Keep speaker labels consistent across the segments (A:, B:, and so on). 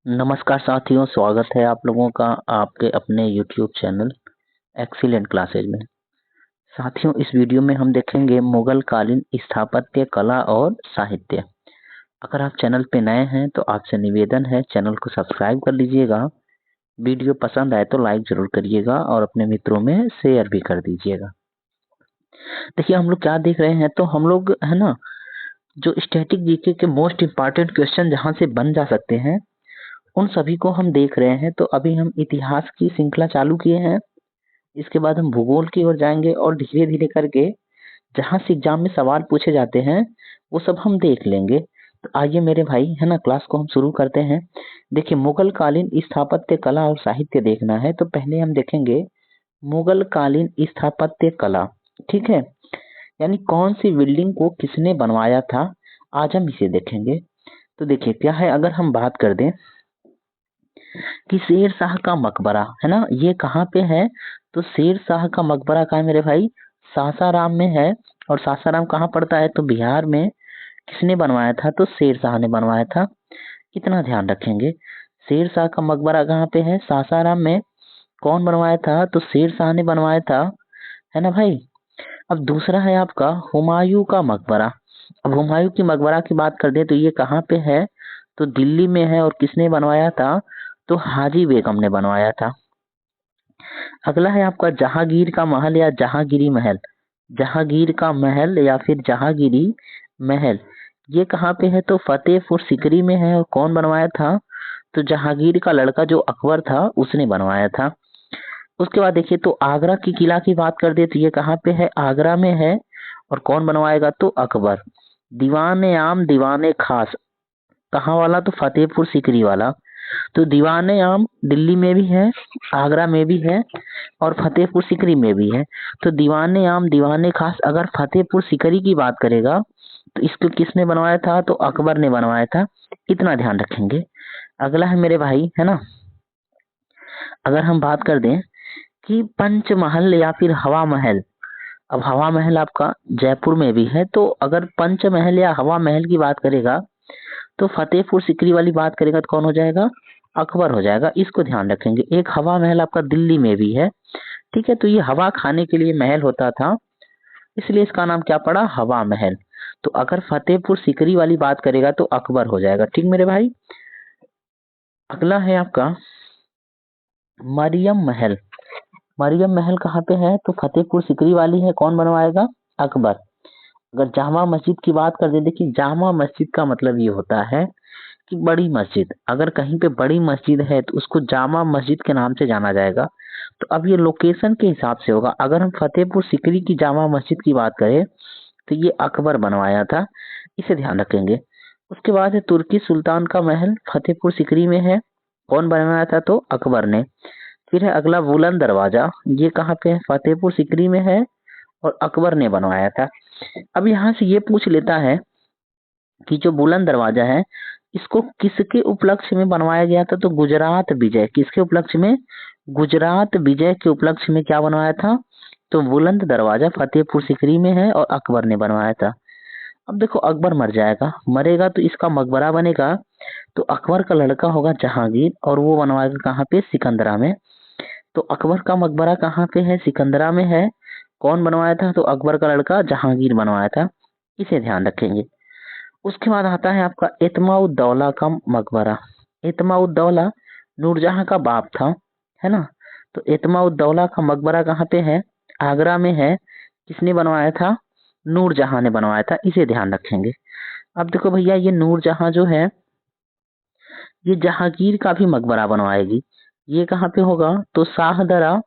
A: नमस्कार साथियों, स्वागत है आप लोगों का आपके अपने YouTube चैनल एक्सीलेंट क्लासेज में। साथियों, इस वीडियो में हम देखेंगे मुगल कालीन स्थापत्य कला और साहित्य। अगर आप चैनल पे नए हैं तो आपसे निवेदन है चैनल को सब्सक्राइब कर लीजिएगा। वीडियो पसंद आए तो लाइक जरूर करिएगा और अपने मित्रों में शेयर भी कर दीजिएगा। देखिए, हम लोग क्या देख रहे हैं, तो हम लोग है ना, जो स्टैटिक जीके के मोस्ट इम्पॉर्टेंट क्वेश्चन जहाँ से बन जा सकते हैं उन सभी को हम देख रहे हैं। तो अभी हम इतिहास की श्रृंखला चालू किए हैं, इसके बाद हम भूगोल की ओर जाएंगे और धीरे धीरे करके जहां से एग्जाम में सवाल पूछे जाते हैं वो सब हम देख लेंगे। तो आइए मेरे भाई, है ना, क्लास को हम शुरू करते हैं। देखिए, मुगल कालीन स्थापत्य कला और साहित्य देखना है तो पहले हम देखेंगे मुगल कालीन स्थापत्य कला। ठीक है, यानी कौन सी बिल्डिंग को किसने बनवाया था, आज हम इसे देखेंगे। तो देखिए क्या है, अगर हम बात कर दें कि शेर शाह का मकबरा, है ना, ये कहाँ पे है, तो शेर शाह का मकबरा कहाँ है मेरे भाई, सासाराम में है। और सासाराम कहाँ पड़ता है, तो बिहार में। किसने बनवाया था, तो शेर शाह ने बनवाया था। इतना ध्यान रखेंगे, शेर शाह का मकबरा कहाँ पे है, सासाराम में। कौन बनवाया था, तो शेर शाह ने बनवाया था, है ना भाई। अब दूसरा है आपका हुमायूं का मकबरा। अब हुमायूं की मकबरा की बात कर दे तो ये कहाँ पे है, तो दिल्ली में है। और किसने बनवाया था, तो हाजी बेगम ने बनवाया था। अगला है आपका जहांगीर का महल या जहांगीरी महल। जहांगीर का महल या फिर जहांगीरी महल, ये कहाँ पे है, तो फतेहपुर सिकरी में है। और कौन बनवाया था, तो जहांगीर का लड़का जो अकबर था उसने बनवाया था। उसके बाद देखिए, तो आगरा की किला की बात कर दे तो ये कहाँ पे है, आगरा में है। और कौन बनवाएगा, तो अकबर। दीवाने आम दीवाने खास, कहाँ वाला, तो फतेहपुर सिकरी वाला। तो दीवाने आम दिल्ली में भी है, आगरा में भी है और फतेहपुर सिकरी में भी है। तो दीवाने आम दीवाने खास अगर फतेहपुर सिकरी की बात करेगा तो इसको किसने बनवाया था, तो अकबर ने बनवाया था। इतना ध्यान रखेंगे। अगला है मेरे भाई, है ना, अगर हम बात कर दें कि पंचमहल या फिर हवा महल। अब हवा महल आपका जयपुर में भी है, तो अगर पंचमहल या हवा महल की बात करेगा तो फतेहपुर सिकरी वाली बात करेगा तो कौन हो जाएगा, अकबर हो जाएगा। इसको ध्यान रखेंगे। एक हवा महल आपका दिल्ली में भी है। ठीक है, तो ये हवा खाने के लिए महल होता था, इसलिए इसका नाम क्या पड़ा, हवा महल। तो अगर फतेहपुर सिकरी वाली बात करेगा तो अकबर हो जाएगा। ठीक मेरे भाई। अगला है आपका मरियम महल। मरियम महल कहाँ पे है, तो फतेहपुर सिकरी वाली है। कौन बनवाएगा, अकबर। अगर जामा मस्जिद की बात कर दे, देखिए जामा मस्जिद का मतलब ये होता है कि बड़ी मस्जिद। अगर कहीं पे बड़ी मस्जिद है तो उसको जामा मस्जिद के नाम से जाना जाएगा। तो अब ये लोकेशन के हिसाब से होगा। अगर हम फतेहपुर सिकरी की जामा मस्जिद की बात करें तो ये अकबर बनवाया था, इसे ध्यान रखेंगे। उसके बाद है तुर्की सुल्तान का महल, फतेहपुर सिकरी में है। कौन बनवाया था, तो अकबर ने। फिर है अगला बुलंद दरवाजा, ये कहाँ पे है, फतेहपुर सिकरी में है और अकबर ने बनवाया था। अब यहाँ से ये पूछ लेता है कि जो बुलंद दरवाजा है इसको किसके उपलक्ष्य में बनवाया गया था, तो गुजरात विजय। किसके उपलक्ष्य में, गुजरात विजय के उपलक्ष्य में क्या बनवाया था, तो बुलंद दरवाजा फतेहपुर सिकरी में है और अकबर ने बनवाया था। अब देखो, अकबर मर जाएगा, मरेगा तो इसका मकबरा बनेगा। तो अकबर का लड़का होगा जहांगीर और वो बनवाएगा कहाँ पे, सिकंदरा में। तो अकबर का मकबरा कहाँ पे है, सिकंदरा में है। कौन बनवाया था, तो अकबर का लड़का जहांगीर बनवाया था। इसे ध्यान रखेंगे। उसके बाद आता है आपका इत्माउद्दौला का मकबरा। इत्माउद्दौला नूरजहां का बाप था, है ना। तो इत्माउद्दौला का मकबरा कहाँ पे है, आगरा में है। किसने बनवाया था, नूरजहां ने बनवाया था। इसे ध्यान रखेंगे। अब देखो भैया, ये नूरजहां जो है ये जहांगीर का भी मकबरा बनवाएगी। ये कहाँ पे होगा, तो शाहदरा।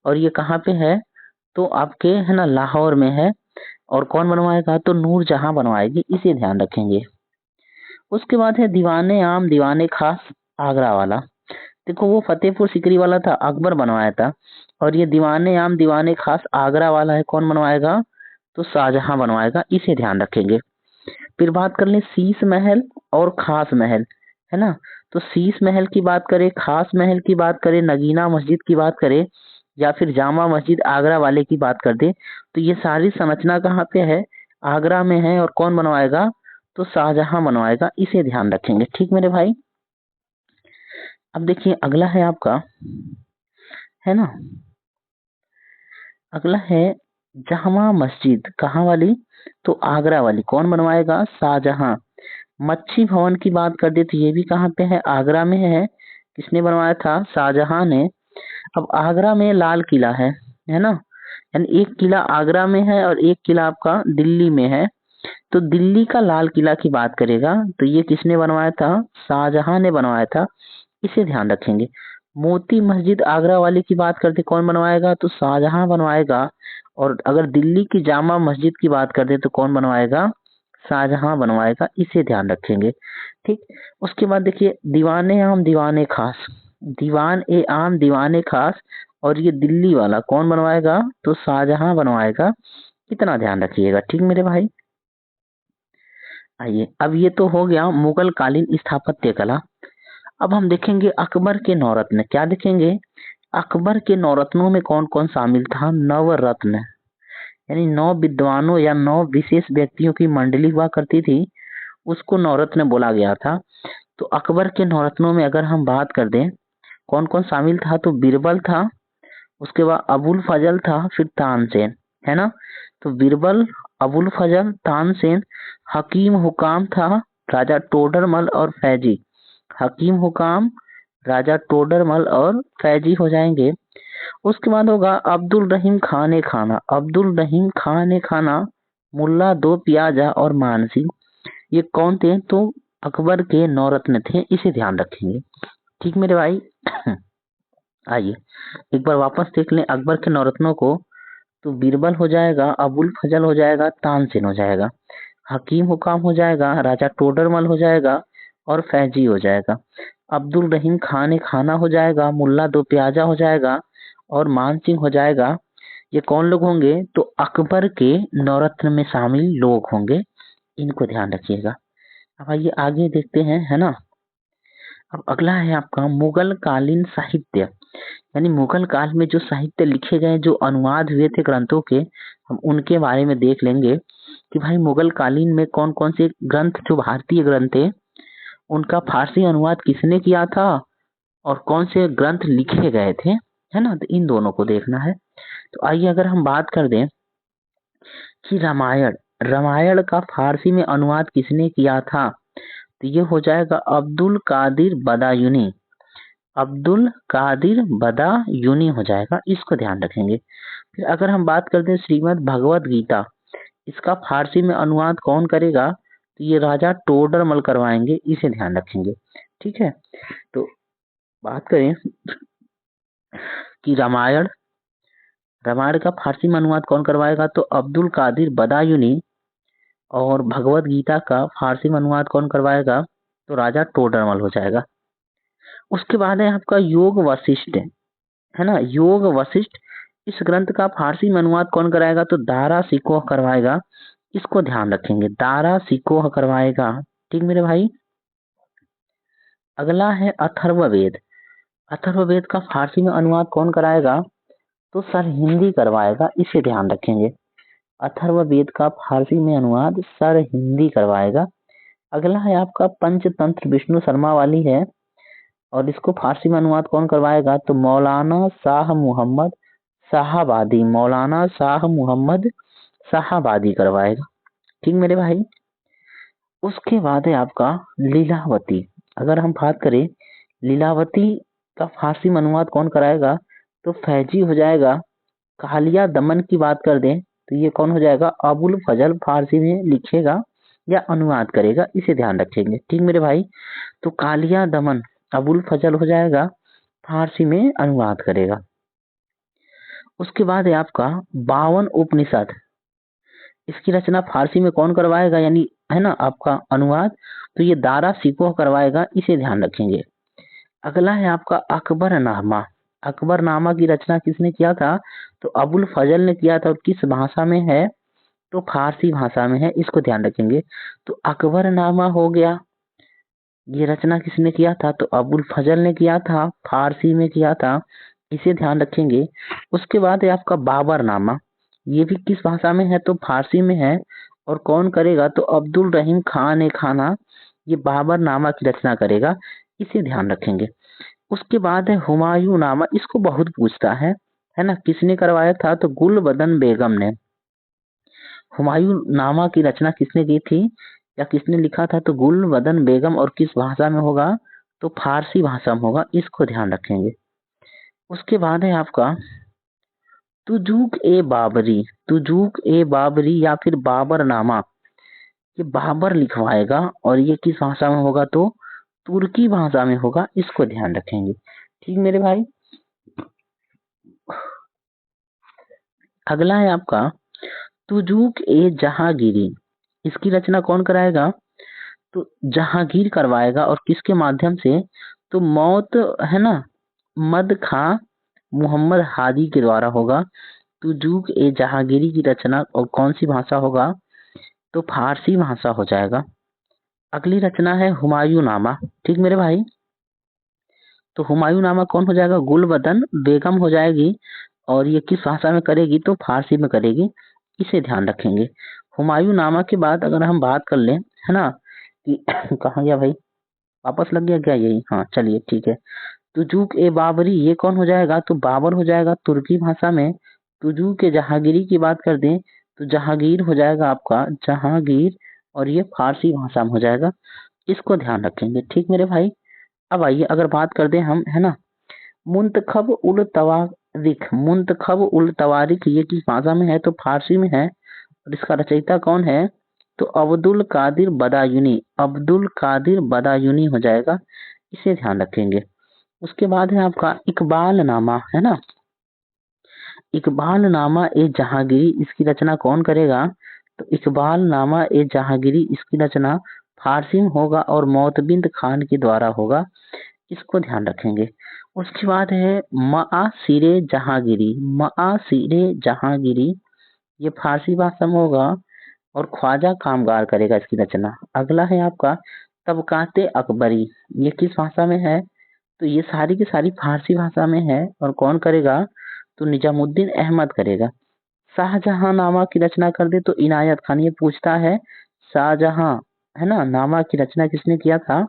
A: और ये कहाँ पे है, तो आपके, है ना, लाहौर में है। और कौन बनवाएगा, तो नूरजहां बनवाएगी। इसे ध्यान रखेंगे। उसके बाद है दीवाने आम दीवाने खास, आगरा वाला। देखो वो फतेहपुर सिकरी वाला था, अकबर बनवाया था। और ये दीवाने आम दीवाने खास आगरा वाला है, कौन बनवाएगा, तो शाहजहां बनवाएगा। इसे ध्यान रखेंगे। फिर बात कर ले शीश महल और खास महल, है ना। तो शीश महल की बात करें, खास महल की बात करें, नगीना मस्जिद की बात करें या फिर जामा मस्जिद आगरा वाले की बात कर दे तो ये सारी संरचना कहाँ पे है, आगरा में है। और कौन बनवाएगा, तो शाहजहां बनवाएगा। इसे ध्यान रखेंगे। ठीक मेरे भाई। अब देखिए अगला है आपका, है ना, अगला है जामा मस्जिद, कहाँ वाली? तो आगरा वाली। कौन बनवाएगा? शाहजहां। मच्छी भवन की बात कर दे तो ये भी कहाँ पे है? आगरा में है। किसने बनवाया था? शाहजहां ने। अब आगरा में लाल किला है ना, यानी एक किला आगरा में है और एक किला आपका दिल्ली में है। तो दिल्ली का लाल किला की बात करेगा तो ये किसने बनवाया था? शाहजहां ने बनवाया था, इसे ध्यान रखेंगे। मोती मस्जिद आगरा वाली की बात करते कौन बनवाएगा? तो शाहजहां बनवाएगा। और अगर दिल्ली की जामा मस्जिद की बात करते तो कौन बनवाएगा? शाहजहां बनवाएगा, इसे ध्यान रखेंगे। ठीक। उसके बाद देखिए दीवाने आम दीवाने खास, दीवान ए आम दीवाने खास, और ये दिल्ली वाला कौन बनवाएगा? तो शाहजहां बनवाएगा। कितना ध्यान रखिएगा। ठीक मेरे भाई। आइए अब ये तो हो गया मुगल कालीन स्थापत्य कला। अब हम देखेंगे अकबर के नवरत्न। क्या देखेंगे? अकबर के नवरत्नों में कौन कौन शामिल था? नवरत्न, यानी 9 विद्वानों या 9 विशेष व्यक्तियों की मंडली हुआ करती थी, उसको नवरत्न बोला गया था। तो अकबर के नवरत्नों में अगर हम बात कर दें कौन कौन शामिल था, तो बीरबल था, उसके बाद अबुल फजल था, फिर तानसेन, है ना। तो बीरबल, अबुल फजल, तानसेन, हकीम हुकाम था, राजा टोडरमल और फैजी। हकीम हुकाम, राजा टोडरमल और फैजी हो जाएंगे। उसके बाद होगा अब्दुल रहीम खान ने खाना। अब्दुल रहीम खान ने खाना, मुल्ला दो पियाजा और मानसिंह, ये कौन थे? तो अकबर के नौरत्न थे, इसे ध्यान रखेंगे। ठीक मेरे भाई। आइए एक बार वापस देख लें अकबर के नौरत्नों को। तो बीरबल हो जाएगा, अबुल फजल हो जाएगा, तानसेन हो जाएगा, हकीम हुकाम हो जाएगा, राजा टोडरमल हो जाएगा और फैजी हो जाएगा। अब्दुल रहीम खान ने खाना हो जाएगा, मुल्ला दो प्याजा हो जाएगा और मान सिंह हो जाएगा। ये कौन लोग होंगे? तो अकबर के नवरत्न में शामिल लोग होंगे, इनको ध्यान रखिएगा। अब आइए आगे देखते हैं, है ना। अब अगला है आपका मुगल कालीन साहित्य, यानी मुगल काल में जो साहित्य लिखे गए, जो अनुवाद हुए थे ग्रंथों के, हम उनके बारे में देख लेंगे कि भाई मुगल कालीन में कौन कौन से ग्रंथ, जो भारतीय ग्रंथ थे, उनका फारसी अनुवाद किसने किया था और कौन से ग्रंथ लिखे गए थे, है ना। तो इन दोनों को देखना है। तो आइए अगर हम बात कर दें कि रामायण, रामायण का फारसी में अनुवाद किसने किया था, तो ये हो जाएगा अब्दुल कादिर बदायूनी। अब्दुल कादिर बदायूनी हो जाएगा, इसको ध्यान रखेंगे। फिर अगर हम बात करते हैं श्रीमद् भगवत गीता, इसका फारसी में अनुवाद कौन करेगा? तो ये राजा टोडरमल करवाएंगे, इसे ध्यान रखेंगे। ठीक है। तो बात करें कि रामायण, रामायण का फारसी में अनुवाद कौन करवाएगा? तो अब्दुल कादिर बदायूनी। और भगवत गीता का फारसी में अनुवाद कौन करवाएगा? तो राजा टोडरमल हो जाएगा। उसके बाद है आपका योग वशिष्ठ, है ना, योग वशिष्ठ। इस ग्रंथ का फारसी में अनुवाद कौन कराएगा? तो दारा सिकोह करवाएगा, इसको ध्यान रखेंगे, दारा सिकोह करवाएगा। ठीक मेरे भाई। अगला है अथर्ववेद। अथर्ववेद का फारसी में अनुवाद कौन कराएगा? तो सर हिंदी करवाएगा, इसे ध्यान रखेंगे। अथर्ववेद का फारसी में अनुवाद सर हिंदी करवाएगा। अगला है आपका पंचतंत्र, विष्णु शर्मा वाली है, और इसको फारसी में अनुवाद कौन करवाएगा? तो मौलाना शाह मुहम्मद शाहबादी, मौलाना शाह मुहम्मद शाहबादी करवाएगा। ठीक मेरे भाई। उसके बाद है आपका लीलावती। अगर हम बात करें लीलावती का फारसी में अनुवाद कौन कराएगा? तो फैजी हो जाएगा। कालिया दमन की बात कर दें तो ये कौन हो जाएगा? अबुल फजल फारसी में लिखेगा या अनुवाद करेगा, इसे ध्यान रखेंगे। ठीक मेरे भाई। तो कालिया दमन अबुल फजल हो जाएगा, फारसी में अनुवाद करेगा। उसके बाद है आपका 52 उपनिषद, इसकी रचना फारसी में कौन करवाएगा, यानी है ना आपका अनुवाद? तो ये दारा सिकोह करवाएगा, इसे ध्यान रखेंगे। अगला है आपका अकबरनामा। अकबरनामा की रचना किसने किया था? तो अबुल फजल ने किया था। और किस भाषा में है? तो फारसी भाषा में है, इसको ध्यान रखेंगे। तो अकबरनामा हो गया, ये रचना किसने किया था? तो अबुल फजल ने किया था, फारसी में किया था, इसे ध्यान रखेंगे। उसके बाद है आपका बाबरनामा, ये भी किस भाषा में है? तो फारसी में है। और कौन करेगा? तो अब्दुल रहीम खान ए खाना, ये बाबरनामा की रचना करेगा, इसे ध्यान रखेंगे। उसके बाद है हुमायूं नामा, इसको बहुत पूछता है ना, किसने करवाया था? तो गुलबदन बेगम ने। हुमायूं नामा की रचना किसने की थी या किसने लिखा था? तो गुलबदन बेगम। और किस भाषा में होगा? तो फारसी भाषा में होगा, इसको ध्यान रखेंगे। उसके बाद है आपका तुजूक ए बाबरी। तुजूक ए बाबरी या फिर बाबरनामा, ये बाबर लिखवाएगा और ये किस भाषा में होगा? तो तुर्की भाषा में होगा, इसको ध्यान रखेंगे। ठीक मेरे भाई। अगला है आपका तुजूक ए जहांगीरी। इसकी रचना कौन कराएगा? तो जहांगीर करवाएगा। और किसके माध्यम से? तो मौत है ना, मद खां मोहम्मद हादी के द्वारा होगा। तुजूक ए जहांगीरी की रचना और कौन सी भाषा होगा? तो फारसी भाषा हो जाएगा। अगली रचना है हुमायूं नामा। ठीक मेरे भाई। तो हुमायूं नामा कौन हो जाएगा? गुलबदन बेगम हो जाएगी। और ये किस भाषा में करेगी? तो फारसी में करेगी, इसे ध्यान रखेंगे। हुमायूं नामा के बाद अगर हम बात कर लें, है ना, कि कहाँ गया भाई, वापस लग गया क्या? यही, हाँ चलिए ठीक है। तुजूक ए बाबरी, ये कौन हो जाएगा? तो बाबर हो जाएगा तुर्की भाषा में। तुजूक ए जहांगीरी की बात कर दें तो जहांगीर हो जाएगा आपका जहांगीर, और ये फारसी भाषा में हो जाएगा, इसको ध्यान रखेंगे। ठीक मेरे भाई। अब आइए अगर बात कर दें हम, है ना, मुंतखब उल तवारिख। मुंतखब उल तवारिख ये किस भाषा में है? तो फारसी में है। और इसका रचयिता कौन है? तो अब्दुल कादिर बदायूनी। अब्दुल कादिर बदायूनी हो जाएगा, इसे ध्यान रखेंगे। उसके बाद है आपका इकबाल नामा, है ना। इकबाल नामा ए जहांगीरी, इसकी रचना कौन करेगा? तो इकबाल नामा ए जहांगीरी, इसकी रचना फारसी में होगा और मोतबिंद खान के द्वारा होगा, इसको ध्यान रखेंगे। उसके बाद है मआसिरे जहांगीरी। मआसिरे जहांगीरी, ये फारसी भाषा में होगा और ख्वाजा कामगार करेगा इसकी रचना। अगला है आपका तबकाते अकबरी। ये किस भाषा में है? तो ये सारी की सारी फारसी भाषा में है। और कौन करेगा? तो निजामुद्दीन अहमद करेगा। शाहजहां नामा की रचना कर दे तो इनायत खान। ये पूछता है शाहजहां, है ना, नामा की रचना किसने किया था?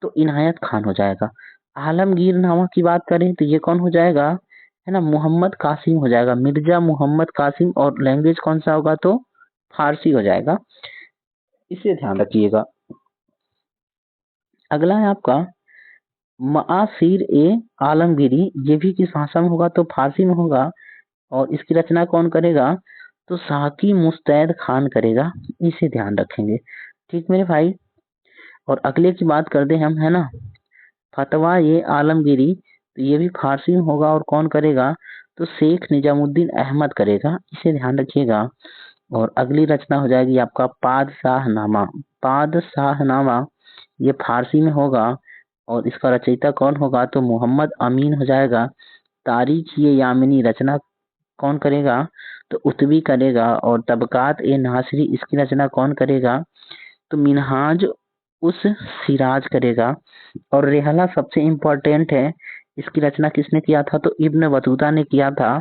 A: तो इनायत खान हो जाएगा। आलमगीर नामा की बात करें तो ये कौन हो जाएगा? है ना, मोहम्मद कासिम हो जाएगा, मिर्जा मोहम्मद कासिम। और लैंग्वेज कौन सा होगा? तो फारसी हो जाएगा, इसे ध्यान रखिएगा। अगला है आपका मआसिर ए आलमगीरी। ये भी किस भाषा में होगा? तो फारसी में होगा। और इसकी रचना कौन करेगा? तो साकी मुस्तैद खान करेगा, इसे ध्यान रखेंगे। ठीक मेरे भाई। और अगले की बात कर दे हम, है ना, फतवा ये आलमगीरी, तो ये भी फारसी में होगा। और कौन करेगा? तो शेख निजामुद्दीन अहमद करेगा, इसे ध्यान रखिएगा। और अगली रचना हो जाएगी आपका पादशाहनामा। पादशाहनामा, ये फारसी में होगा। और इसका रचयिता कौन होगा? तो मोहम्मद अमीन हो जाएगा। तारीख ये यामिनी, रचना कौन करेगा? तो उतबी करेगा। और तबकात ए नासरी, इसकी रचना कौन करेगा? तो मिनहाज उस सिराज करेगा। और रेहला सबसे इम्पोर्टेंट है, इसकी रचना किसने किया था? तो इब्न बतूता ने किया था,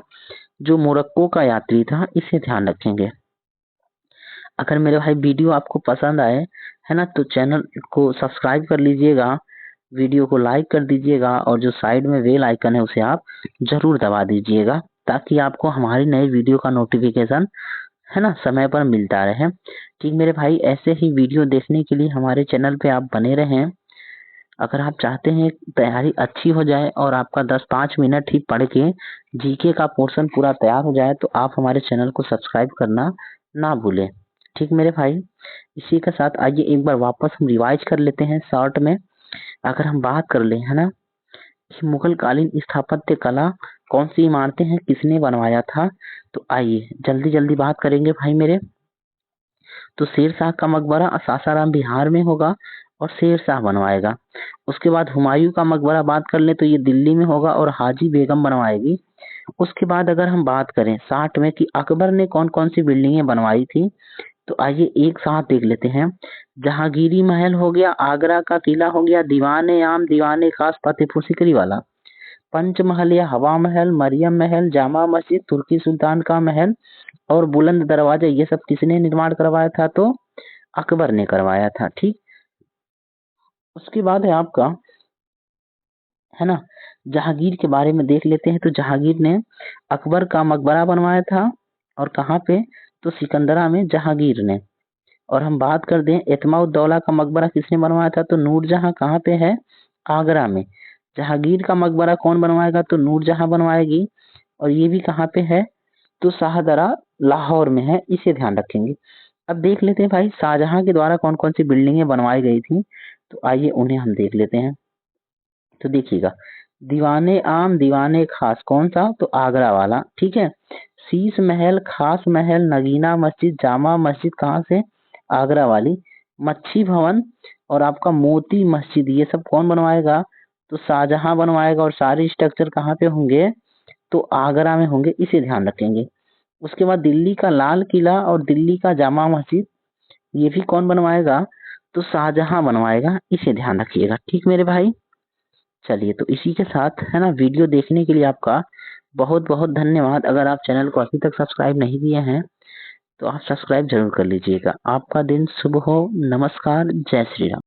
A: जो मोरक्को का यात्री था, इसे ध्यान रखेंगे। अगर मेरे भाई वीडियो आपको पसंद आए, है ना, तो चैनल को सब्सक्राइब कर लीजिएगा, वीडियो को लाइक कर दीजिएगा, और जो साइड में बेल आइकन है उसे आप जरूर दबा दीजिएगा, ताकि आपको हमारी नई वीडियो का नोटिफिकेशन, है ना, समय पर मिलता रहे। ठीक मेरे भाई, ऐसे ही वीडियो देखने के लिए हमारे चैनल पे आप बने रहें। अगर आप चाहते हैं तैयारी अच्छी हो जाए और आपका 10-5 मिनट ही पढ़ के जीके का पोर्शन पूरा तैयार हो जाए, तो आप हमारे चैनल को सब्सक्राइब करना ना भूलें। ठीक मेरे भाई, इसी के साथ आइए एक बार वापस हम रिवाइज कर लेते हैं शॉर्ट में। अगर हम बात कर ले, है ना, कि मुगल कालीन स्थापत्य कला कौन सी इमारतें हैं, किसने बनवाया था, तो आइए जल्दी जल्दी बात करेंगे भाई मेरे। तो शेर शाह का मकबरा सासाराम बिहार में होगा और शेर शाह बनवाएगा। उसके बाद हुमायूं का मकबरा बात कर ले तो ये दिल्ली में होगा और हाजी बेगम बनवाएगी। उसके बाद अगर हम बात करें 60 में कि अकबर ने कौन कौन सी बिल्डिंगें बनवाई थी, तो आइए एक साथ देख लेते हैं। जहांगीरी महल हो गया, आगरा का किला हो गया, दीवाने आम दीवाने खास फतेहपुर सीकरी वाला, पंचमहल या हवा महल, मरियम महल, जामा मस्जिद, तुर्की सुल्तान का महल और बुलंद दरवाजा, ये सब किसने निर्माण करवाया था? तो अकबर ने करवाया था। ठीक। उसके बाद है आपका है ना। जहांगीर के बारे में देख लेते हैं। तो जहांगीर ने अकबर का मकबरा बनवाया था, और कहाँ पे, तो सिकंदरा में जहांगीर ने। और हम बात कर दें एतमाउद्दौला का मकबरा किसने बनवाया था, तो नूरजहां कहाँ पे है, आगरा में। जहांगीर का मकबरा कौन बनवाएगा, तो नूरजहां बनवाएगी, और ये भी कहाँ पे है, तो शाहदरा लाहौर में है, इसे ध्यान रखेंगे। अब देख लेते हैं भाई शाहजहां के द्वारा कौन कौन सी बिल्डिंगें बनवाई गई थी, तो आइए उन्हें हम देख लेते हैं। तो देखिएगा, दीवाने आम दीवाने खास कौन सा, तो आगरा वाला, ठीक है। शीश महल, खास महल, नगीना मस्जिद, जामा मस्जिद कहाँ से, आगरा वाली। मच्छी भवन और आपका मोती मस्जिद, ये सब कौन बनवाएगा, तो शाहजहां बनवाएगा, और सारे स्ट्रक्चर कहाँ पे होंगे, तो आगरा में होंगे, इसे ध्यान रखेंगे। उसके बाद दिल्ली का लाल किला और दिल्ली का जामा मस्जिद, ये भी कौन बनवाएगा, तो शाहजहां बनवाएगा, इसे ध्यान रखिएगा, ठीक मेरे भाई। चलिए, तो इसी के साथ है ना, वीडियो देखने के लिए आपका बहुत बहुत धन्यवाद। अगर आप चैनल को अभी तक सब्सक्राइब नहीं किए हैं तो आप सब्सक्राइब जरूर कर लीजिएगा। आपका दिन शुभ हो। नमस्कार, जय श्री राम।